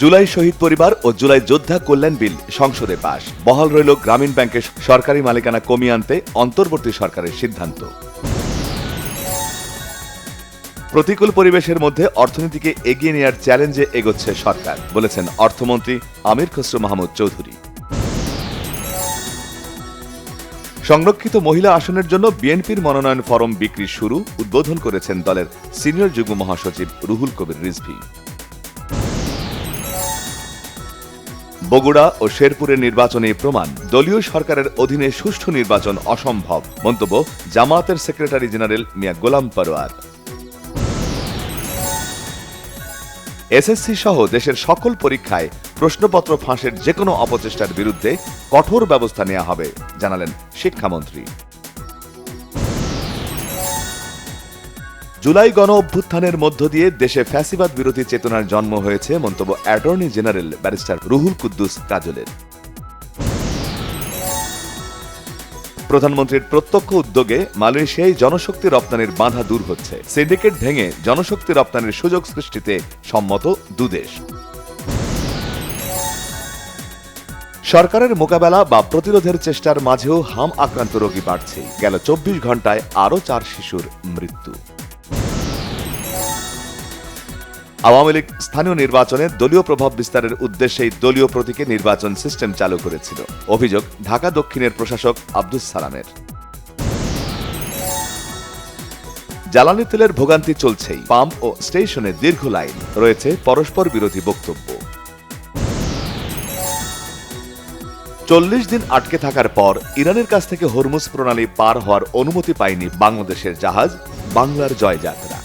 জুলাই শহীদ পরিবার ও জুলাই যোদ্ধা কল্যাণ বিল সংসদে পাশ। বহাল রইল গ্রামীণ ব্যাংকের সরকারি মালিকানা কমিয়ে আনতে অন্তর্বর্তী সরকারের সিদ্ধান্ত। প্রতিকূল পরিবেশের মধ্যে অর্থনীতিকে এগিয়ে নেওয়ার চ্যালেঞ্জে এগোচ্ছে সরকার, বলেছেন অর্থমন্ত্রী আমির খসরু মাহমুদ চৌধুরী। সংরক্ষিত মহিলা আসনের জন্য বিএনপির মনোনয়ন ফরম বিক্রি শুরু, উদ্বোধন করেছেন দলের সিনিয়র যুগ্ম মহাসচিব রুহুল কবির রিজভী। বগুড়া ও শেরপুরের নির্বাচনে প্রমাণ, দলীয় সরকারের অধীনে সুষ্ঠু নির্বাচন অসম্ভব, মন্তব্য জামায়াতের সেক্রেটারি জেনারেল মিয়া গোলাম পরোয়ার। এসএসসি সহ দেশের সকল পরীক্ষায় প্রশ্নপত্র ফাঁসের যেকোনো অপচেষ্টার বিরুদ্ধে কঠোর ব্যবস্থা নেওয়া হবে, জানালেন শিক্ষামন্ত্রী। জুলাই গণ অভ্যুত্থানের মধ্য দিয়ে দেশে ফ্যাসিবাদ বিরোধী চেতনার জন্ম হয়েছে, মন্তব্য attorney general barrister Ruhul Quddus কাজলের। প্রধানমন্ত্রীর প্রত্যক্ষ উদ্যোগে মালয়েশিয়ায় জনশক্তি রপ্তানির বাধা দূর হচ্ছে। সিন্ডিকেট ভেঙে জনশক্তি রপ্তানির সুযোগ সৃষ্টিতে সম্মত দুদেশ। সরকারের মোকাবেলা বা প্রতিরোধের চেষ্টার মাঝেও হাম আক্রান্ত রোগী বাড়ছে। গেল 24 ঘন্টায় আরও 4 শিশুর মৃত্যু। আওয়ামী লীগ স্থানীয় নির্বাচনে দলীয় প্রভাব বিস্তারের উদ্দেশ্যেই দলীয় প্রতীকে নির্বাচন সিস্টেম চালু করেছিল, অভিযোগ ঢাকা দক্ষিণের প্রশাসক আব্দুস সালামের। জ্বালানি তেলের ভোগান্তি চলছেই, পাম্প ও স্টেশনে দীর্ঘ লাইন, রয়েছে পরস্পর বিরোধী বক্তব্য। 40 দিন আটকে থাকার পর ইরানের কাছ থেকে হরমুজ প্রণালী পার হওয়ার অনুমতি পায়নি বাংলাদেশের জাহাজ, বাংলার জয়যাত্রা।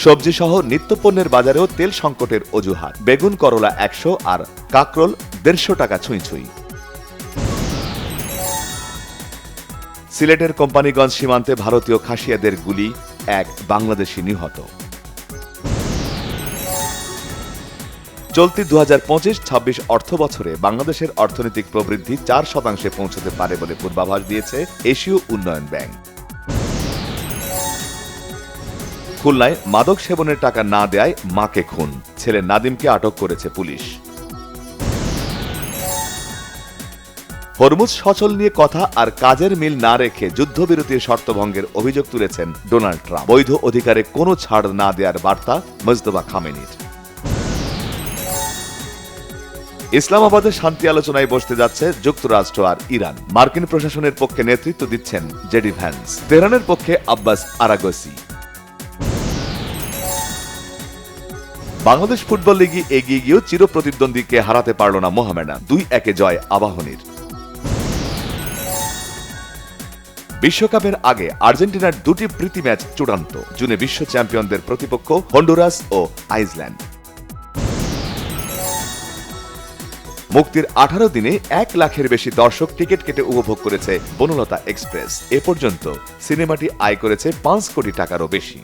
সবজি সহ নিত্যপণ্যের বাজারেও তেল সংকটের অজুহাত, বেগুন করলা 100 আর কাকরোল 150 টাকা ছুঁই ছুঁই। সিলেটের কোম্পানিগঞ্জ সীমান্তে ভারতীয় খাসিয়াদের গুলি, এক বাংলাদেশি নিহত। চলতি 2025-26 অর্থ বছরে বাংলাদেশের অর্থনৈতিক প্রবৃদ্ধি 4% পৌঁছতে পারে বলে পূর্বাভাস দিয়েছে এশীয় উন্নয়ন ব্যাংক। খুলনায় মাদক সেবনের টাকা না দেয়ায় মাকে খুন, ছেলে নাদিমকে আটক করেছে পুলিশ। হরমুজ সচল নিয়ে কথা আর কাজের মিল না রেখে যুদ্ধবিরতির শর্তভঙ্গের অভিযোগ তুলেছেন ডোনাল্ড ট্রাম্প। বৈধ অধিকারে কোনো ছাড় না দেওয়ার বার্তা মুজতবা খামেনির। ইসলামাবাদে শান্তি আলোচনায় বসতে যাচ্ছে যুক্তরাষ্ট্র আর ইরান। মার্কিন প্রশাসনের পক্ষে নেতৃত্ব দিচ্ছেন জেডি ভ্যান্স, তেহরানের পক্ষে আব্বাস আরাগসি। বাংলাদেশ ফুটবল লিগে এগিয়ে গিয়েও চিরপ্রতিদ্বন্দ্বীকে হারাতে পারল না মোহামেডান, 2-1 জয় আবাহনীর। বিশ্বকাপের আগে আর্জেন্টিনার 2টি প্রীতি ম্যাচ চূড়ান্ত, জুনে বিশ্ব চ্যাম্পিয়নদের প্রতিপক্ষ হন্ডুরাস ও আইসল্যান্ড। মুক্তির 18 দিনে 1 লাখের বেশি দর্শক টিকিট কেটে উপভোগ করেছে বনলতা এক্সপ্রেস। এ পর্যন্ত সিনেমাটি আয় করেছে 5 কোটি টাকারও বেশি।